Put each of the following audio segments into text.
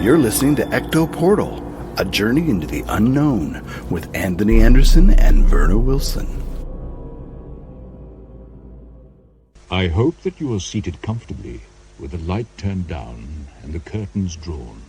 You're listening to Ecto Portal, a journey into the unknown with Anthony Anderson and Verna Wilson. I hope that you are seated comfortably, with the light turned down and the curtains drawn.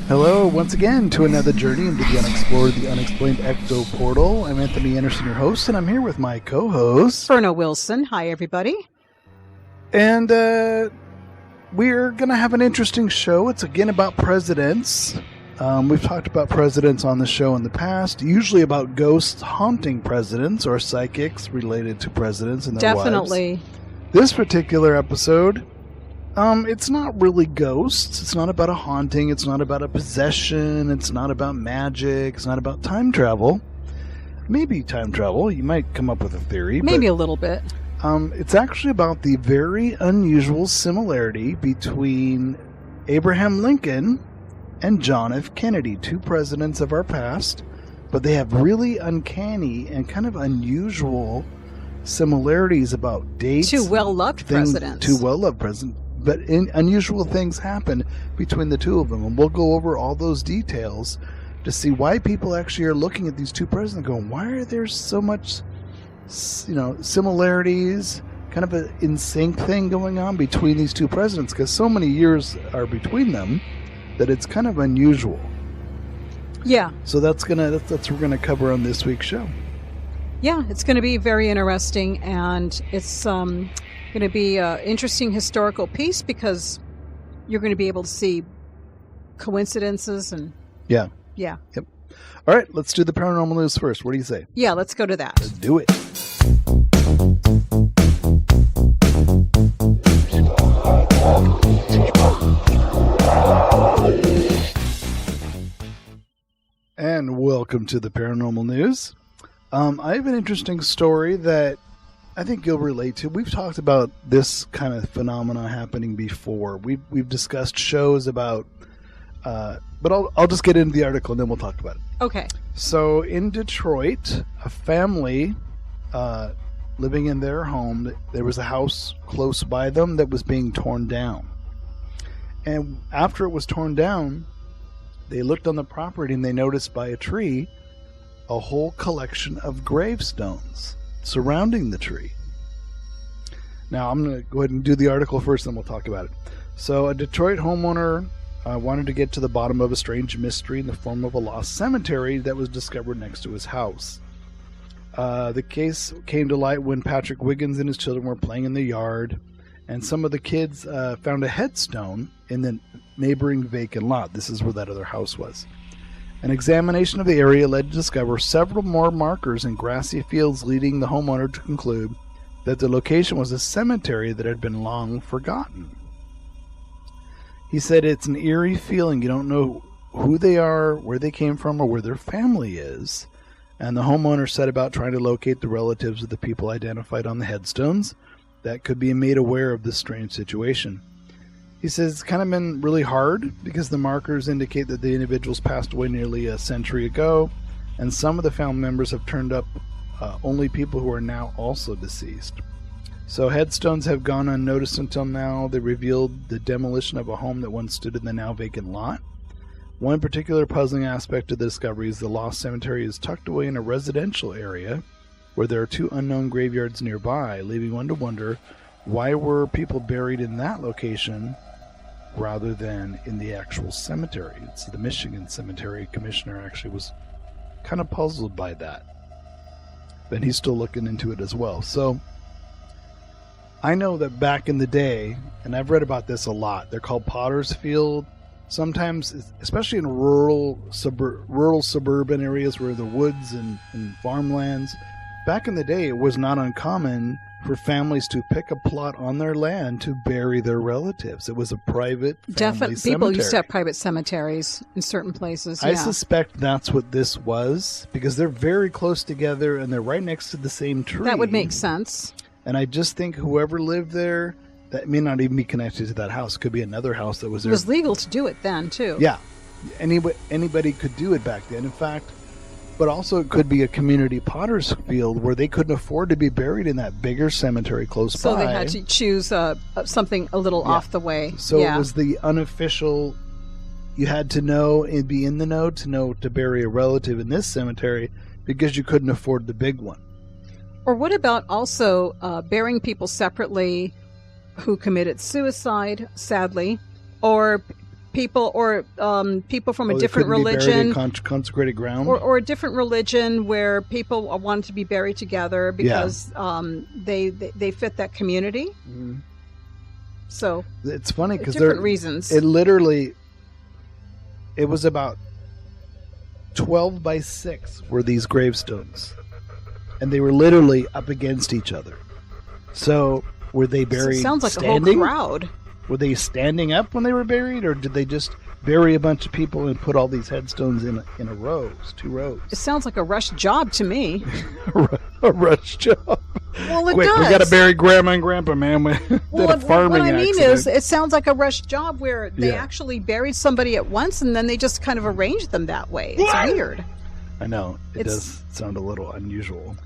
Hello, once again, to another journey into the unexplored, the unexplained Ecto Portal. I'm Anthony Anderson, your host, and I'm here with my co-host, Verna Wilson. Hi, everybody. And we're going to have an interesting show. It's again about presidents. We've talked about presidents on the show in the past, usually about ghosts haunting presidents or psychics related to presidents and their Definitely. wives. This particular episode, it's not really ghosts. It's not about a haunting. It's not about a possession. It's not about magic. It's not about time travel. Maybe time travel. You might come up with a theory. Maybe a little bit. It's actually about the very unusual similarity between Abraham Lincoln and John F. Kennedy, two presidents of our past, but they have really uncanny and kind of unusual similarities about dates. Two well-loved presidents. Two well-loved presidents. But unusual things happen between the two of them, and we'll go over all those details to see why people actually are looking at these two presidents going, why are there so much, similarities, kind of an in-sync thing going on between these two presidents, because so many years are between them that it's kind of unusual. Yeah. So that's what we're gonna cover on this week's show. Yeah, it's going to be very interesting, and it's going to be an interesting historical piece because you're going to be able to see coincidences and... Yeah. Yeah. Yep. All right, let's do the paranormal news first. What do you say? Yeah, let's go to that. Let's do it. And welcome to the paranormal news. I have an interesting story that I think you'll relate to. We've talked about this kind of phenomena happening before. We've discussed shows about, but I'll just get into the article and then we'll talk about it. Okay. So in Detroit, a family living in their home, there was a house close by them that was being torn down. And after it was torn down, they looked on the property and they noticed by a tree a whole collection of gravestones surrounding the tree. Now, I'm going to go ahead and do the article first, then we'll talk about it. So, a Detroit homeowner wanted to get to the bottom of a strange mystery in the form of a lost cemetery that was discovered next to his house. The case came to light when Patrick Wiggins and his children were playing in the yard, and some of the kids found a headstone in the neighboring vacant lot. This is where that other house was. An examination of the area led to discover several more markers in grassy fields, leading the homeowner to conclude that the location was a cemetery that had been long forgotten. He said it's an eerie feeling. You don't know who they are, where they came from, or where their family is. And the homeowner set about trying to locate the relatives of the people identified on the headstones that could be made aware of this strange situation. He says it's kind of been really hard because the markers indicate that the individuals passed away nearly a century ago, and some of the family members have turned up only people who are now also deceased. So headstones have gone unnoticed until now. They revealed the demolition of a home that once stood in the now vacant lot. One particular puzzling aspect of the discovery is the lost cemetery is tucked away in a residential area where there are two unknown graveyards nearby, leaving one to wonder why were people buried in that location rather than in the actual cemetery? It's the Michigan Cemetery Commissioner actually was kind of puzzled by that. But he's still looking into it as well. So I know that back in the day, and I've read about this a lot, they're called Potter's Field. Sometimes, especially in rural suburban areas where the woods and farmlands, back in the day it was not uncommon for families to pick a plot on their land to bury their relatives. It was a private family cemetery. People used to have private cemeteries in certain places. I suspect that's what this was, because they're very close together and they're right next to the same tree. That would make sense. And I just think whoever lived there, that may not even be connected to that house. It could be another house that was there. It was legal to do it then, too. Yeah. Anybody could do it back then. In fact, but also it could be a community potter's field where they couldn't afford to be buried in that bigger cemetery close by. So they had to choose something a little off the way. So it was the unofficial, you had to know and be in the know to bury a relative in this cemetery because you couldn't afford the big one. Or what about also burying people separately who committed suicide, sadly, or people from a different religion, consecrated ground, or a different religion where people wanted to be buried together because they fit that community. Mm-hmm. So it's funny because different reasons. It was about 12 by 6 were these gravestones, and they were literally up against each other. So were they buried? Sounds like standing? a whole crowd. Were they standing up when they were buried, or did they just bury a bunch of people and put all these headstones in a rows, 2 rows? It sounds like a rush job to me. A rush job. Well, it Quick, does. we got to bury Grandma and Grandpa, man. What I mean is, it sounds like a rush job where they actually buried somebody at once and then they just kind of arranged them that way. It's weird. I know. It does sound a little unusual.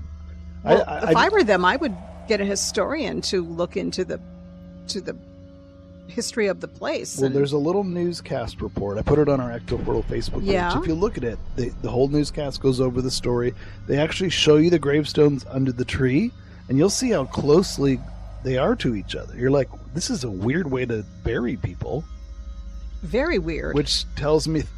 Well, if I were them, I would get a historian to look into the history of the place. Well, there's a little newscast report. I put it on our Ecto Portal Facebook page. Yeah. If you look at it, the whole newscast goes over the story. They actually show you the gravestones under the tree, and you'll see how closely they are to each other. You're like, this is a weird way to bury people. Very weird. Which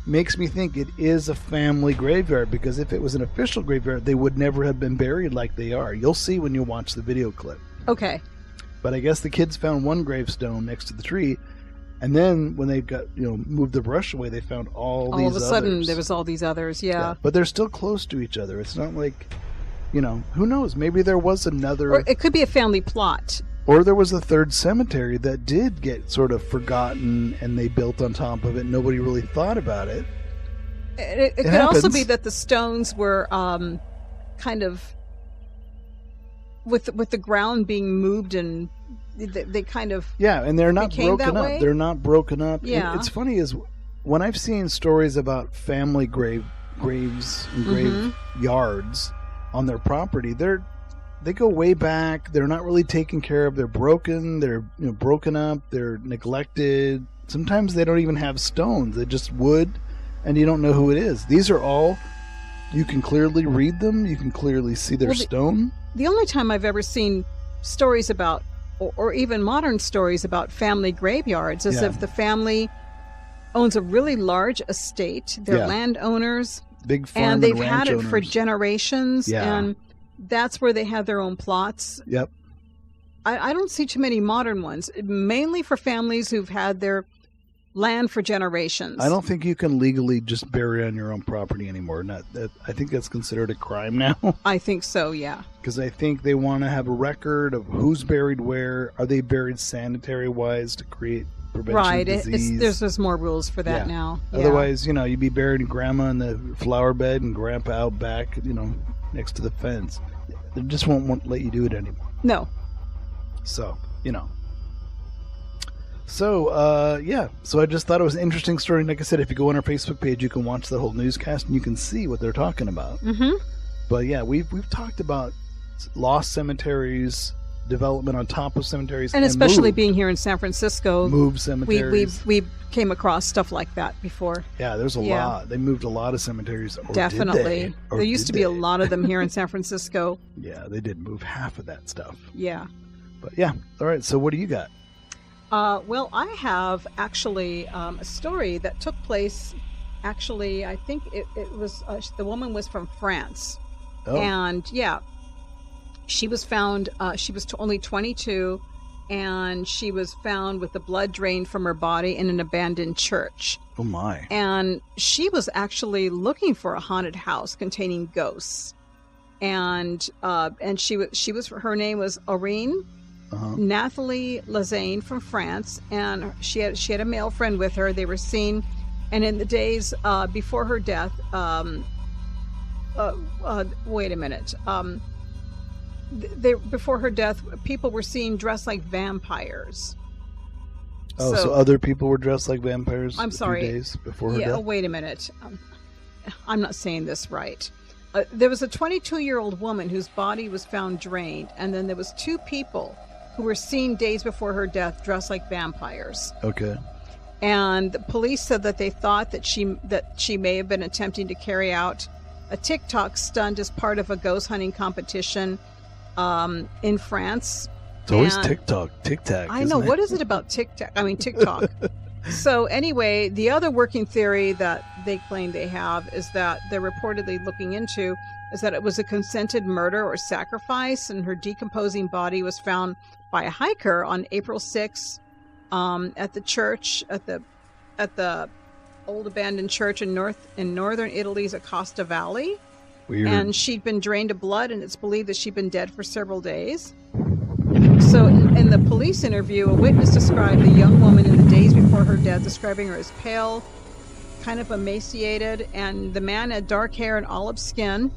makes me think it is a family graveyard, because if it was an official graveyard, they would never have been buried like they are. You'll see when you watch the video clip. Okay. But I guess the kids found one gravestone next to the tree, and then when they moved the brush away, they found all these others. All of a sudden, there was all these others, yeah. But they're still close to each other. It's not like, who knows? Maybe there was another... Or it could be a family plot. Or there was a third cemetery that did get sort of forgotten, and they built on top of it. Nobody really thought about it. It could also be that the stones were kind of... With the ground being moved, and they kind of and they're not broken up. Way? They're not broken up. Yeah. And it's funny is when I've seen stories about family graves and graveyards on their property, they go way back. They're not really taken care of. They're broken. They're broken up. They're neglected. Sometimes they don't even have stones. They're just wood, and you don't know who it is. These are all, you can clearly read them. You can clearly see their stone. The only time I've ever seen stories about, or even modern stories about family graveyards, is if the family owns a really large estate. They're landowners. Big farm and they've and had it owners. for generations. Yeah. And that's where they have their own plots. Yep. I don't see too many modern ones, mainly for families who've had their land for generations. I don't think you can legally just bury on your own property anymore. I think that's considered a crime now. I think so, yeah. Because I think they want to have a record of who's buried where. Are they buried sanitary-wise to create prevention of disease? There's more rules for that now. Yeah. Otherwise, you'd be buried in Grandma in the flower bed and Grandpa out back, next to the fence. They just won't let you do it anymore. No. So, So, So I just thought it was an interesting story. Like I said, if you go on our Facebook page, you can watch the whole newscast and you can see what they're talking about. Mm-hmm. But yeah, we've talked about lost cemeteries, development on top of cemeteries, and especially being here in San Francisco, moved cemeteries. We came across stuff like that before. Yeah, there's a lot. They moved a lot of cemeteries. Definitely, there used to be a lot of them here in San Francisco. Yeah, they did move half of that stuff. Yeah. But yeah, all right. So what do you got? Well, I have actually a story that took place. Actually, I think it was the woman was from France, and yeah, she was found. She was only 22, and she was found with the blood drained from her body in an abandoned church. Oh my! And she was actually looking for a haunted house containing ghosts, and she was her name was Aurine. Nathalie Lazane from France, and she had a male friend with her. They were seen, and in the days before her death, wait a minute. Before her death, people were seen dressed like vampires. Oh, so other people were dressed like vampires. I'm sorry. 3 days before her death. Yeah. Wait a minute. I'm not saying this right. There was a 22-year-old woman whose body was found drained, and then there was 2 people who were seen days before her death dressed like vampires. Okay. And the police said that they thought that she may have been attempting to carry out a TikTok stunt as part of a ghost hunting competition in France. It's always TikTok. I know. What is it about TikTok? I mean, TikTok. So anyway, the other working theory that they claim they have is that they're reportedly looking into is that it was a consented murder or sacrifice, and her decomposing body was found by a hiker on April 6th at the church at the old abandoned church in northern Italy's Acosta Valley. Weird. And she'd been drained of blood, and it's believed that she'd been dead for several days. So in the police interview, a witness described the young woman in the days before her death, describing her as pale, kind of emaciated, and the man had dark hair and olive skin.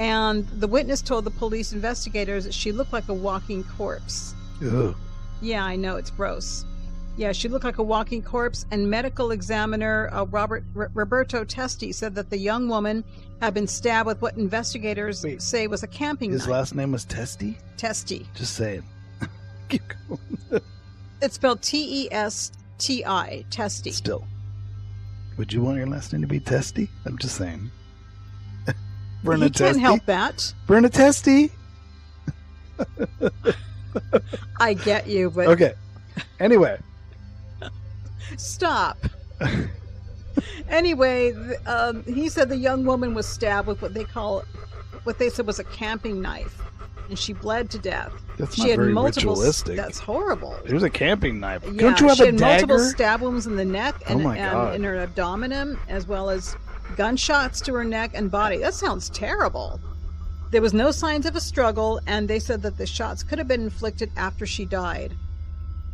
And the witness told the police investigators that she looked like a walking corpse. Ugh. Yeah, I know, it's gross. Yeah, she looked like a walking corpse, and medical examiner Roberto Testi said that the young woman had been stabbed with what investigators say was a camping knife. His last name was Testi? Testi. Just saying. Keep going. It's spelled T-E-S-T-I, Testi. Still. Would you want your last name to be Testi? I'm just saying. Verna Testi. Can't help that. Verna Testi. I get you, but... Okay. Anyway. Stop. Anyway, he said the young woman was stabbed with what they said was a camping knife, and she bled to death. That's she not had very multiple, ritualistic. That's horrible. It was a camping knife. Yeah, Don't you have she a had dagger? multiple stab wounds in the neck and God. in her abdomen, as well as gunshots to her neck and body. That sounds terrible. There was no signs of a struggle, and they said that the shots could have been inflicted after she died,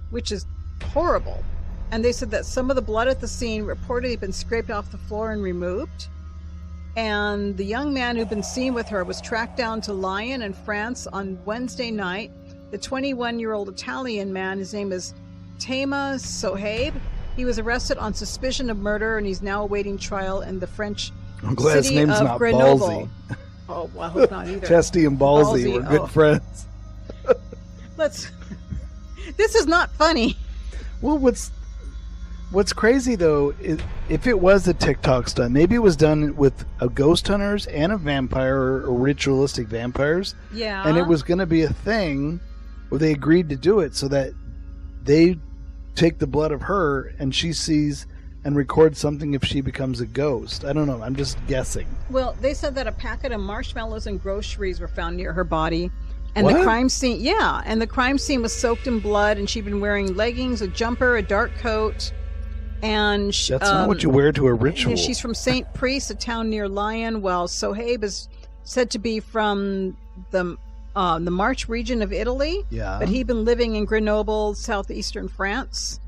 which is horrible. And they said that some of the blood at the scene reportedly had been scraped off the floor and removed. And the young man who'd been seen with her was tracked down to Lyon in France on Wednesday night. The 21-year-old Italian man, his name is Tema Sohaib. He was arrested on suspicion of murder, and he's now awaiting trial in the French I'm glad his city name's of not Grenoble. Ballsy. Oh, well, I hope not either. Testy and Ballsy were good friends. This is not funny. Well, what's crazy though is if it was a TikTok stunt, maybe it was done with a ghost hunters and a vampire or ritualistic vampires. Yeah. And it was going to be a thing where they agreed to do it so that they take the blood of her and she sees and records something if she becomes a ghost. I don't know. I'm just guessing. Well, they said that a packet of marshmallows and groceries were found near her body. And What? the crime scene, and the crime scene was soaked in blood, and she'd been wearing leggings, a jumper, a dark coat, and That's not what you wear to a ritual. Yeah, she's from St. Priest, a town near Lyon, while Sohaib is said to be from the Marche region of Italy. Yeah. But he'd been living in Grenoble, southeastern France.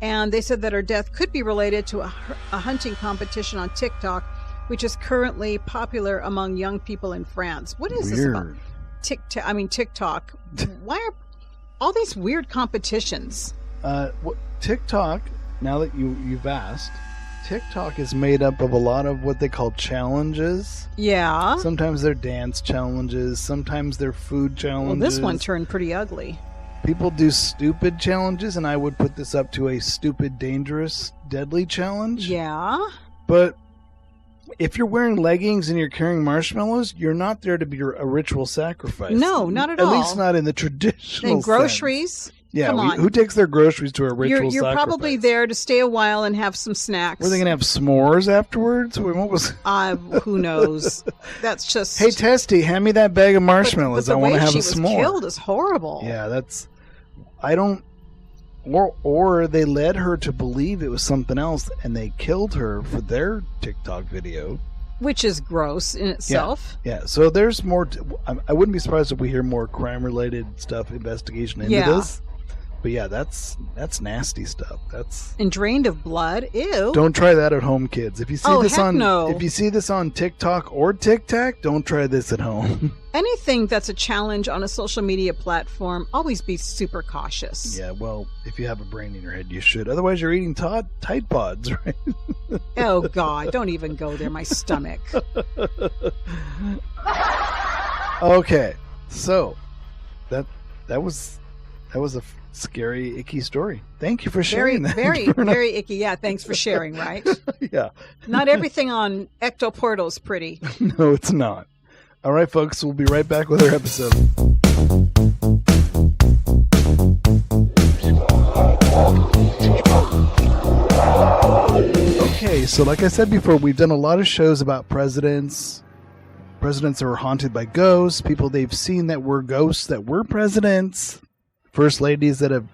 And they said that her death could be related to a hunting competition on TikTok, which is currently popular among young people in France. What is this about? TikTok. Why are all these weird competitions? TikTok, now that you've asked, TikTok is made up of a lot of what they call challenges. Yeah. Sometimes they're dance challenges. Sometimes they're food challenges. Well, this one turned pretty ugly. People do stupid challenges, and I would put this up to a stupid, dangerous, deadly challenge. Yeah. But if you're wearing leggings and you're carrying marshmallows, you're not there to be a ritual sacrifice. No, not at all. At least not in the traditional And groceries. sense. Yeah, Come on. who takes their groceries to a ritual You're sacrifice? probably there to stay a while and have some snacks. Were they going to have s'mores afterwards? What was? Who knows? That's just. Hey, Testy, hand me that bag of marshmallows. But I want to have a the way she was s'more. killed is horrible. Yeah, I don't. Or they led her to believe it was something else, and they killed her for their TikTok video. Which is gross in itself. Yeah, so there's more. I wouldn't be surprised if we hear more crime-related stuff, investigation into this. But yeah, that's nasty stuff. And drained of blood. Ew. Don't try that at home, kids. If you see no. if you see this on TikTok or TikTok, don't try this at home. Anything that's a challenge on a social media platform, always be super cautious. Yeah, well, if you have a brain in your head, you should. Otherwise, you're eating Tide Pods, right? Oh God, don't even go there. My stomach. Okay, so that was a scary, icky story. Thank you for sharing that. Very icky. Yeah, thanks for sharing, right? Yeah. Not everything on Ecto Portal is pretty. No, it's not. All right, folks, we'll be right back with our episode. Okay, so like I said before, we've done a lot of shows about presidents that were haunted by ghosts, people they've seen that were ghosts that were presidents, first ladies that have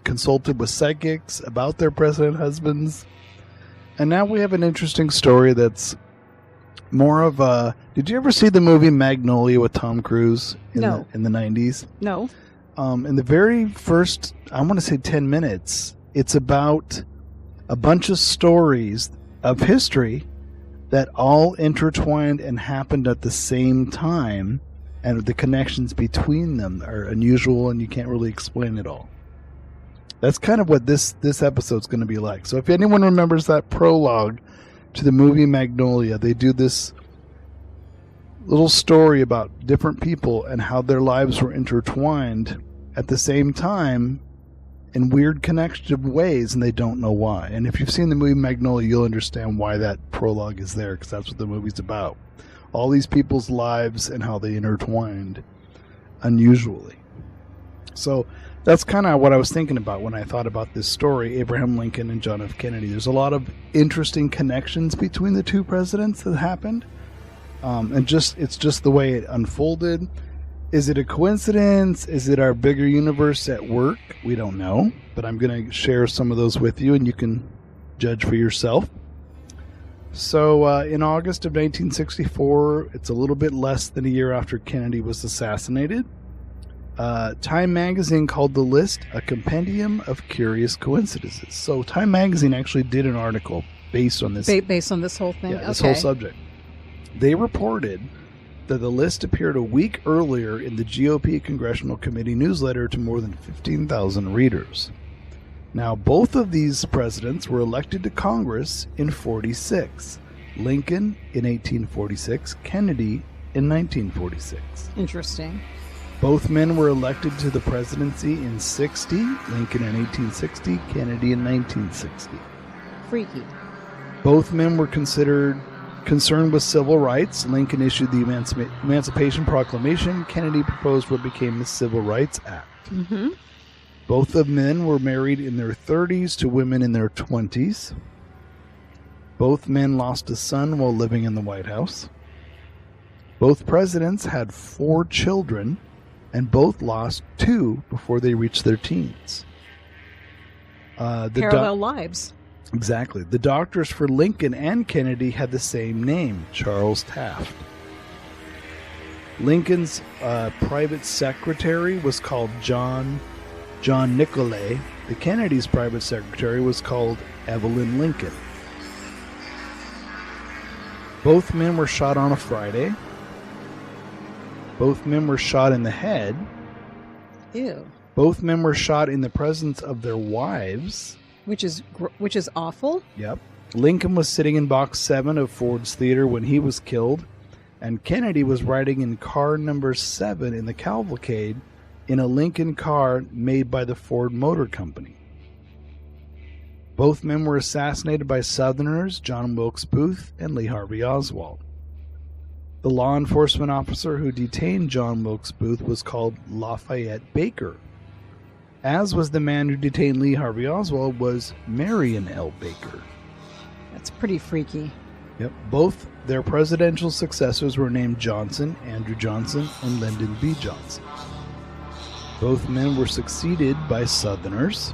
consulted with psychics about their president husbands. And now we have an interesting story that's more of a... Did you ever see the movie Magnolia with Tom Cruise in the 90s? No. In the very first, I want to say 10 minutes, it's about a bunch of stories of history that all intertwined and happened at the same time, and the connections between them are unusual and you can't really explain it all. That's kind of what this episode's going to be like. So if anyone remembers that prologue to the movie Magnolia, they do this little story about different people and how their lives were intertwined at the same time in weird connective ways, and they don't know why. And if you've seen the movie Magnolia, you'll understand why that prologue is there, because that's what the movie's about. All these people's lives and how they intertwined unusually. So that's kind of what I was thinking about when I thought about this story, Abraham Lincoln and John F. Kennedy. There's a lot of interesting connections between the two presidents that happened. And it's just the way it unfolded. Is it a coincidence? Is it our bigger universe at work? We don't know, but I'm going to share some of those with you, and you can judge for yourself. So in August of 1964, it's a little bit less than a year after Kennedy was assassinated, Time Magazine called the list a compendium of curious coincidences. So Time Magazine actually did an article based on this. Based on this whole thing? Yeah, this whole subject. They reported that the list appeared a week earlier in the GOP Congressional Committee newsletter to more than 15,000 readers. Now, both of these presidents were elected to Congress in 46. Lincoln in 1846, Kennedy in 1946. Interesting. Both men were elected to the presidency in 60, Lincoln in 1860, Kennedy in 1960. Freaky. Both men were concerned with civil rights. Lincoln issued the Emancipation Proclamation. Kennedy proposed what became the Civil Rights Act. Mm-hmm. Both of men were married in their 30s to women in their 20s. Both men lost a son while living in the White House. Both presidents had 4 children, and both lost 2 before they reached their teens. Parallel lives. Exactly. The doctors for Lincoln and Kennedy had the same name, Charles Taft. Lincoln's private secretary was called John Nicolay. The Kennedy's private secretary was called Evelyn Lincoln. Both men were shot on a Friday. Both men were shot in the head. Ew. Both men were shot in the presence of their wives. Which is awful. Yep. Lincoln was sitting in box 7 of Ford's Theater when he was killed, and Kennedy was riding in car number 7 in the cavalcade in a Lincoln car made by the Ford Motor Company. Both men were assassinated by Southerners John Wilkes Booth and Lee Harvey Oswald. The law enforcement officer who detained John Wilkes Booth was called Lafayette Baker, as was the man who detained Lee Harvey Oswald was Marion L. Baker. That's pretty freaky. Yep. Both their presidential successors were named Johnson, Andrew Johnson, and Lyndon B. Johnson. Both men were succeeded by Southerners.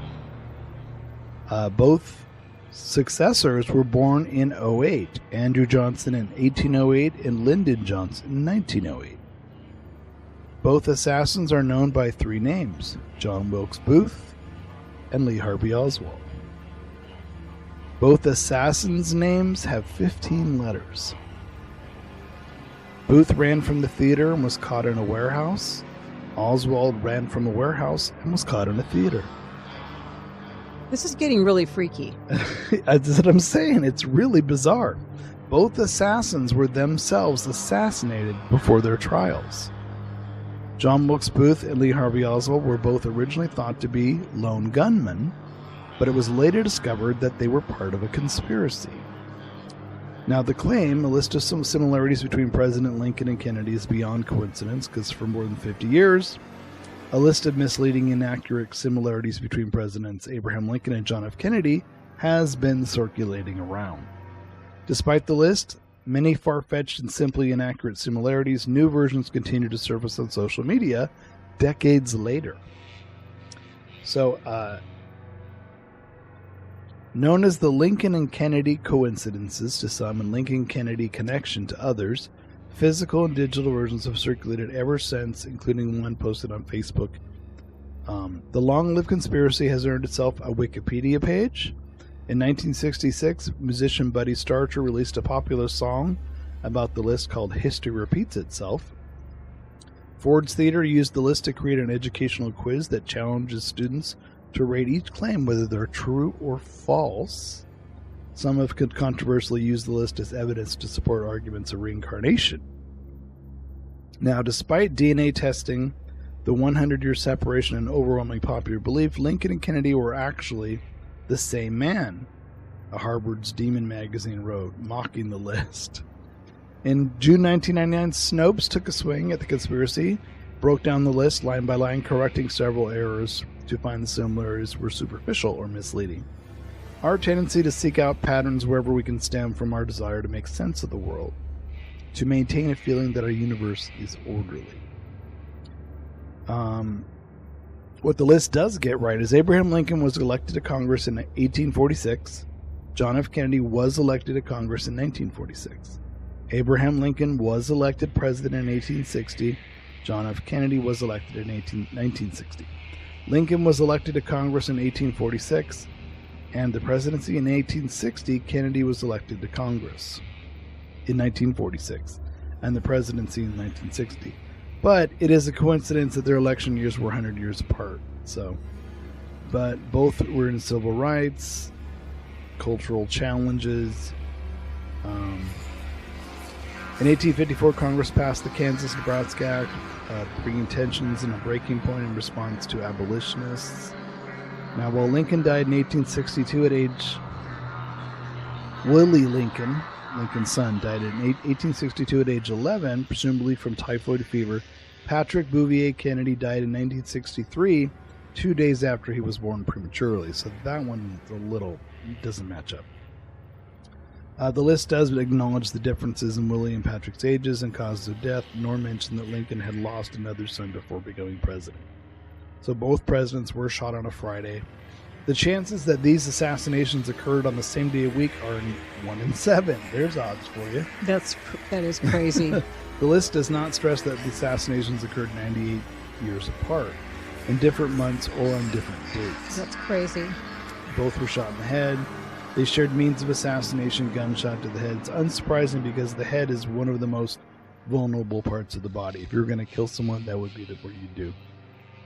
Both successors were born in 08. Andrew Johnson in 1808 and Lyndon Johnson in 1908. Both assassins are known by three names: John Wilkes Booth and Lee Harvey Oswald. Both assassins' names have 15 letters. Booth ran from the theater and was caught in a warehouse. Oswald ran from a warehouse and was caught in a theater. This is getting really freaky. That's what I'm saying. It's really bizarre. Both assassins were themselves assassinated before their trials. John Wilkes Booth and Lee Harvey Oswald were both originally thought to be lone gunmen, but it was later discovered that they were part of a conspiracy. Now, the claim, a list of some similarities between President Lincoln and Kennedy, is beyond coincidence, because for more than 50 years, a list of misleading, inaccurate similarities between Presidents Abraham Lincoln and John F. Kennedy has been circulating around. Despite the list, many far-fetched and simply inaccurate similarities, new versions continue to surface on social media decades later. So, known as the Lincoln and Kennedy coincidences to some and Lincoln-Kennedy connection to others, physical and digital versions have circulated ever since, including one posted on Facebook. The long-lived conspiracy has earned itself a Wikipedia page. In 1966, musician Buddy Starcher released a popular song about the list called History Repeats Itself. Ford's Theater used the list to create an educational quiz that challenges students to rate each claim whether they're true or false. Some have controversially used the list as evidence to support arguments of reincarnation. Now, despite DNA testing, the 100-year separation, and overwhelming popular belief, Lincoln and Kennedy were actually the same man, a Harvard's Demon magazine wrote, mocking the list. In June 1999, Snopes took a swing at the conspiracy, broke down the list line by line, correcting several errors to find the similarities were superficial or misleading. Our tendency to seek out patterns wherever we can stem from our desire to make sense of the world, to maintain a feeling that our universe is orderly. What the list does get right is Abraham Lincoln was elected to Congress in 1846. John F. Kennedy was elected to Congress in 1946. Abraham Lincoln was elected president in 1860. John F. Kennedy was elected in 1960. Lincoln was elected to Congress in 1846, and the presidency in 1860. Kennedy was elected to Congress in 1946, and the presidency in 1960. But it is a coincidence that their election years were 100 years apart. But both were in civil rights, cultural challenges. In 1854, Congress passed the Kansas-Nebraska Act, bringing tensions and a breaking point in response to abolitionists. Now, while Lincoln died in 1862 at age... Willie Lincoln, Lincoln's son, died in 1862 at age 11, presumably from typhoid fever. Patrick Bouvier Kennedy died in 1963, 2 days after he was born prematurely. So that one doesn't match up. The list does acknowledge the differences in Willie and Patrick's ages and causes of death, nor mention that Lincoln had lost another son before becoming president. So both presidents were shot on a Friday. The chances that these assassinations occurred on the same day of week are 1 in 7. There's odds for you. That is crazy. The list does not stress that the assassinations occurred 98 years apart, in different months or on different dates. That's crazy. Both were shot in the head. They shared means of assassination, gunshot to the head. It's unsurprising because the head is one of the most vulnerable parts of the body. If you were going to kill someone, that would be what you'd do.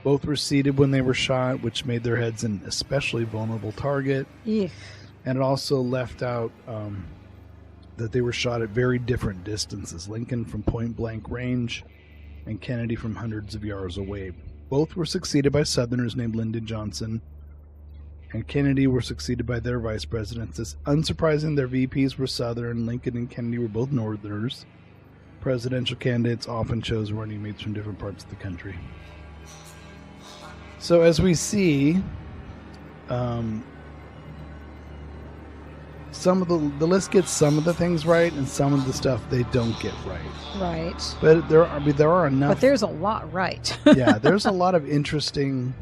Both were seated when they were shot, which made their heads an especially vulnerable target. Yeah. And it also left out that they were shot at very different distances. Lincoln from point-blank range and Kennedy from hundreds of yards away. Both were succeeded by Southerners named Lyndon Johnson and Kennedy were succeeded by their vice presidents. It's unsurprising their VPs were Southern. Lincoln and Kennedy were both Northerners. Presidential candidates often chose running mates from different parts of the country. So as we see, some of the list gets some of the things right, and some of the stuff they don't get right. Right. But there are enough. But there's a lot right. Yeah, there's a lot of interesting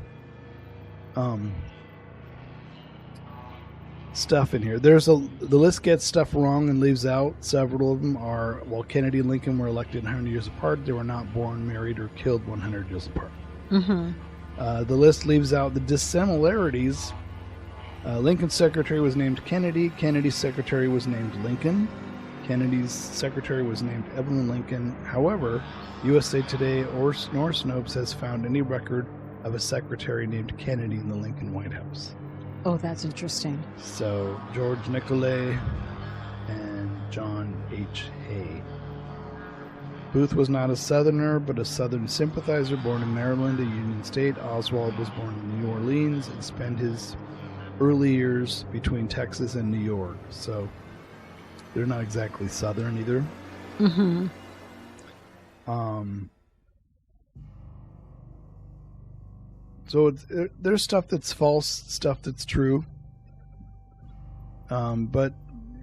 stuff in here. The list gets stuff wrong and leaves out. Several of them are, while Kennedy and Lincoln were elected 100 years apart, they were not born, married, or killed 100 years apart. Mm-hmm. The list leaves out the dissimilarities. Lincoln's secretary was named Kennedy. Kennedy's secretary was named Lincoln. Kennedy's secretary was named Evelyn Lincoln. However, USA Today nor Snopes has found any record of a secretary named Kennedy in the Lincoln White House. Oh, that's interesting. So, George Nicolay and John H. Hay. Booth was not a Southerner, but a Southern sympathizer born in Maryland, a Union state. Oswald was born in New Orleans and spent his early years between Texas and New York. So, they're not exactly Southern either. Mm-hmm. So there's stuff that's false, stuff that's true. But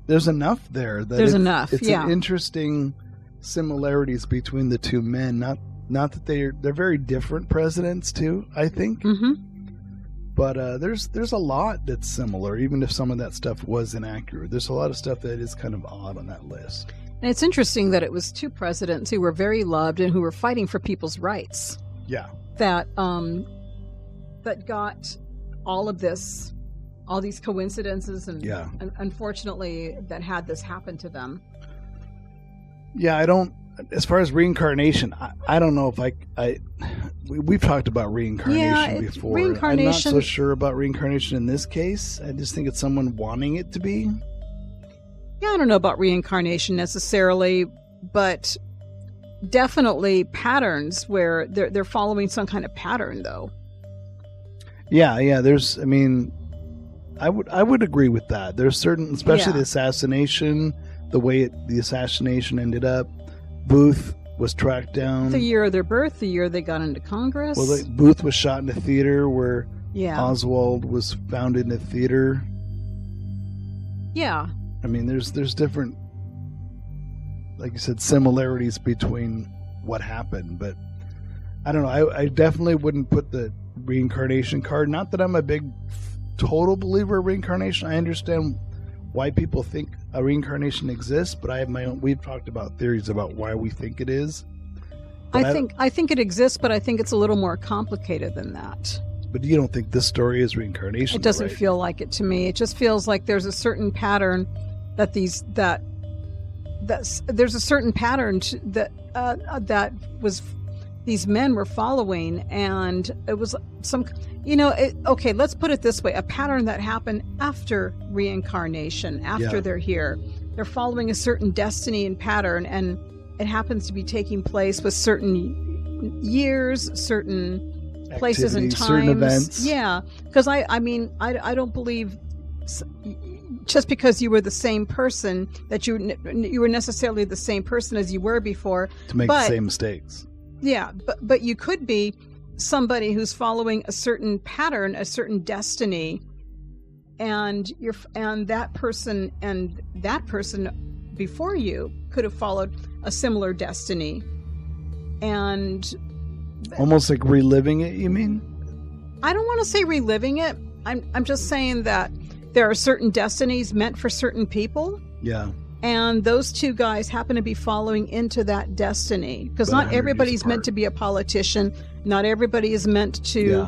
there's enough there. There's enough, It's yeah. an interesting similarities between the two men. Not that they're very different presidents too, I think. Mm-hmm. But there's a lot that's similar, even if some of that stuff was inaccurate. There's a lot of stuff that is kind of odd on that list. And it's interesting that it was two presidents who were very loved and who were fighting for people's rights Yeah. that got all these coincidences and Yeah. unfortunately that had this happen to them. Yeah, as far as reincarnation, I don't know if we've talked about reincarnation before. Reincarnation. I'm not so sure about reincarnation in this case. I just think it's someone wanting it to be. Yeah, I don't know about reincarnation necessarily, but definitely patterns where they're following some kind of pattern though. Yeah. I would agree with that. There's certain, especially the assassination, the way the assassination ended up. Booth was tracked down. The year of their birth, the year they got into Congress. Well, Booth was shot in a theater where Yeah. Oswald was found in a theater. Yeah. I mean, there's different, like you said, similarities between what happened, but I don't know. I definitely wouldn't put the reincarnation card. Not that I'm a big total believer of reincarnation. I understand why people think a reincarnation exists, but I have my own. We've talked about theories about why we think it is. But I think it exists, but I think it's a little more complicated than that. But you don't think this story is reincarnation? It doesn't right? feel like it to me. It just feels like there's a certain pattern that there's a certain pattern that was these men were following, and it was some, okay, let's put it this way, a pattern that happened after reincarnation, after they're here. They're following a certain destiny and pattern, and it happens to be taking place with certain years, certain places and times. Certain events. Yeah, because I don't believe just because you were the same person that you were necessarily the same person as you were before to make the same mistakes. Yeah, but you could be somebody who's following a certain pattern, a certain destiny, and that person before you could have followed a similar destiny, and almost like reliving it. You mean? I don't want to say reliving it. I'm just saying that there are certain destinies meant for certain people. Yeah. And those two guys happen to be following into that destiny. Because not everybody's meant to be a politician. Not everybody is meant to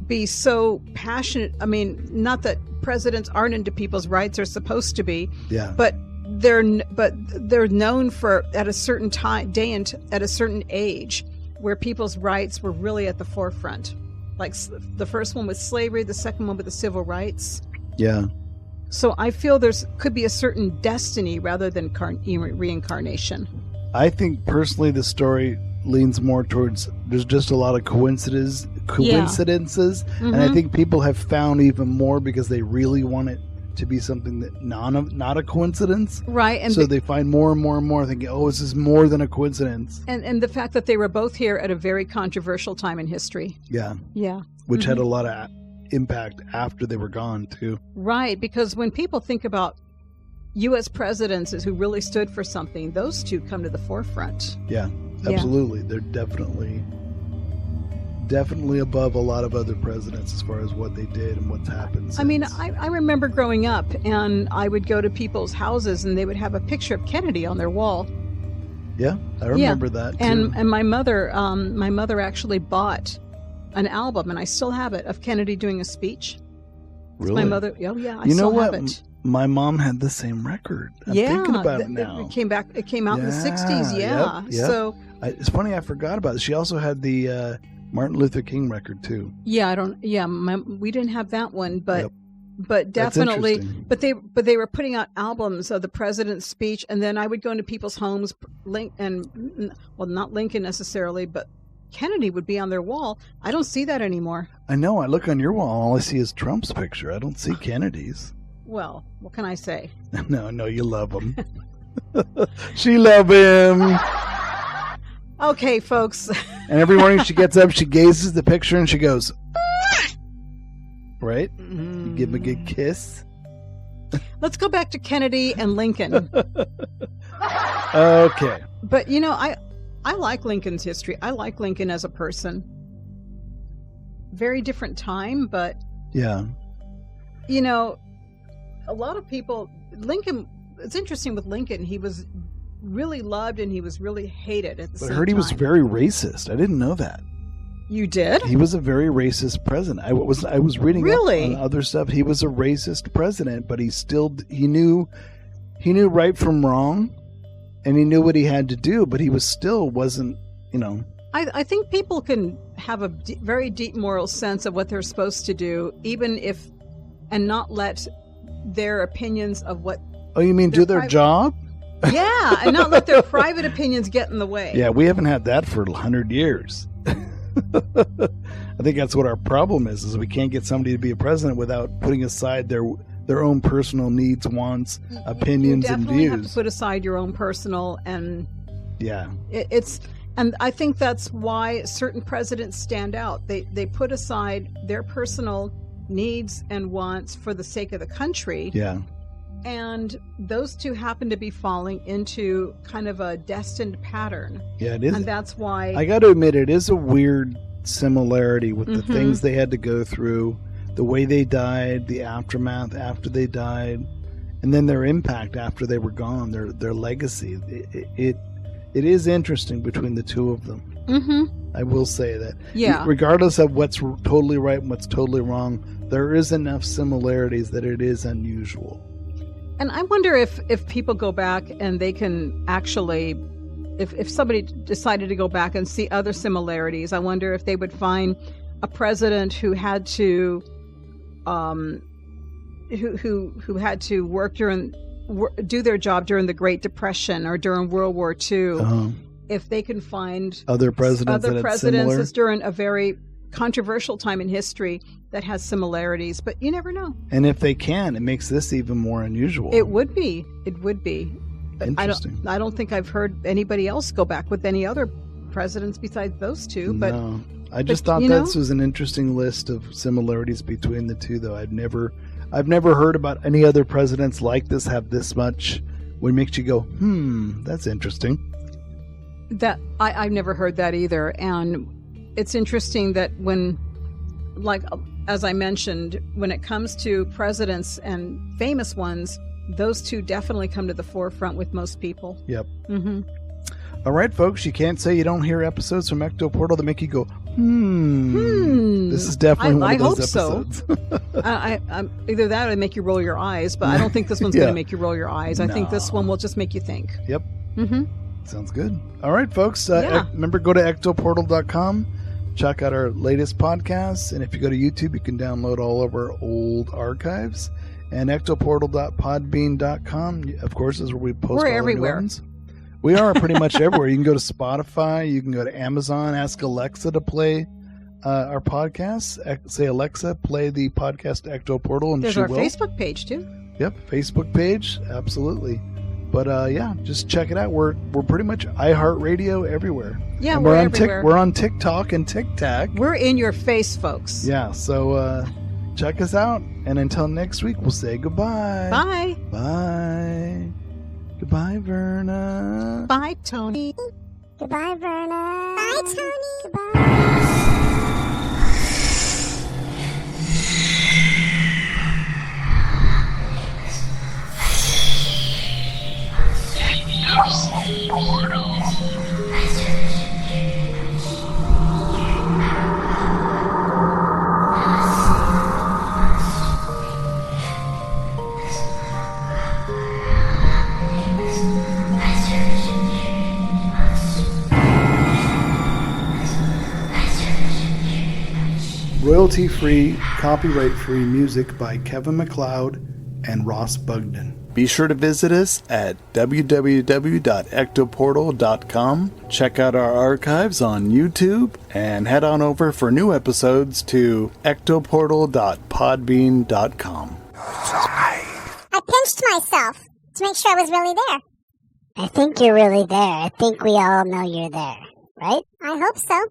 be so passionate. I mean, not that presidents aren't into people's rights. They're supposed to be. Yeah. But they're known for at a certain time, at a certain age, where people's rights were really at the forefront. Like the first one with slavery, the second one with the civil rights. Yeah. So I feel could be a certain destiny rather than reincarnation. I think personally the story leans more towards there's just a lot of coincidences, and I think people have found even more because they really want it to be something that not a coincidence, right? And so they find more and more and more, thinking, "Oh, this is more than a coincidence." And the fact that they were both here at a very controversial time in history, which had a lot of impact after they were gone too. Right, because when people think about U.S. presidents who really stood for something, those two come to the forefront. Yeah, absolutely. They're definitely above a lot of other presidents as far as what they did and what's happened since. I mean, I remember growing up, and I would go to people's houses, and they would have a picture of Kennedy on their wall. Yeah, I remember that too. And my mother actually bought an album, and I still have it, of Kennedy doing a speech. Really? My mother, I you know still what? have it. My mom had the same record. I'm thinking about it now. It came out in the 60s, Yep. So it's funny, I forgot about it. She also had the Martin Luther King record too. We didn't have that one, but definitely, but they were putting out albums of the president's speech, and then I would go into people's homes, not Lincoln necessarily, but Kennedy would be on their wall. I don't see that anymore. I know. I look on your wall, all I see is Trump's picture. I don't see Kennedy's. Well, what can I say? No, you love him. She love him. Okay, folks. And every morning she gets up, she gazes at the picture, and she goes, right? You give him a good kiss. Let's go back to Kennedy and Lincoln. Okay. But, I like Lincoln's history. I like Lincoln as a person. Very different time, but... Yeah. A lot of people... Lincoln... It's interesting with Lincoln. He was really loved and he was really hated at the same time. I heard he was very racist. I didn't know that. You did? He was a very racist president. I was reading up on other stuff. He was a racist president, but he knew right from wrong, and he knew what he had to do, but he wasn't. I think people can have a very deep moral sense of what they're supposed to do, and not let their opinions of what. Oh, you mean do their job? Yeah, and not let their private opinions get in the way. Yeah, we haven't had that for 100 years. I think that's what our problem is we can't get somebody to be a president without putting aside their own personal needs, wants, opinions, and views. You definitely have to put aside your own personal and it's and I think that's why certain presidents stand out. They put aside their personal needs and wants for the sake of the country. Yeah. And those two happen to be falling into kind of a destined pattern. Yeah, it is. And that's why... I got to admit, it is a weird similarity with the things they had to go through, the way they died, the aftermath after they died, and then their impact after they were gone, their legacy. It is interesting between the two of them. Mm-hmm. I will say that. Yeah. Regardless of what's totally right and what's totally wrong, there is enough similarities that it is unusual. And I wonder if people go back and they can actually, if somebody decided to go back and see other similarities, I wonder if they would find a president who had to, who had to work do their job during the Great Depression or during World War II. If they can find other presidents during a very controversial time in history that has similarities, but you never know. And if they can, it makes this even more unusual. It would be. Interesting. I don't think I've heard anybody else go back with any other presidents besides those two. But no, I just thought this was an interesting list of similarities between the two, though. I've never heard about any other presidents like this have this much. What makes you go, that's interesting. That I've never heard that either, and it's interesting that when, like, as I mentioned, when it comes to presidents and famous ones, those two definitely come to the forefront with most people. Yep. Mm-hmm. All right, folks, you can't say you don't hear episodes from Ecto Portal that make you go, This is definitely one of those episodes. I either that or they make you roll your eyes, but I don't think this one's going to make you roll your eyes. I think this one will just make you think. Yep. Mm-hmm. Sounds good. All right, folks. Remember, go to ectoportal.com. Check out our latest podcasts, and if you go to YouTube, you can download all of our old archives. And ectoportal.podbean.com, of course, is where we post all everywhere. New ones. We are pretty much everywhere. You can go to Spotify. You can go to Amazon. Ask Alexa to play our podcast. Say, Alexa, play the podcast Ecto Portal, and There's she our will. Facebook page, too. Yep, Facebook page. Absolutely. But yeah, just check it out. We're pretty much iHeartRadio everywhere. Yeah, and we're on everywhere. We're on TikTok and TikTok. We're in your face, folks. Yeah, so check us out. And until next week, we'll say goodbye. Bye. Bye. Goodbye, Verna. Bye, Tony. Goodbye, Verna. Bye, Tony. Goodbye. Royalty-free, copyright-free music by Kevin MacLeod and Ross Bugden. Be sure to visit us at www.ectoportal.com. Check out our archives on YouTube and head on over for new episodes to ectoportal.podbean.com. I pinched myself to make sure I was really there. I think you're really there. I think we all know you're there, right? I hope so.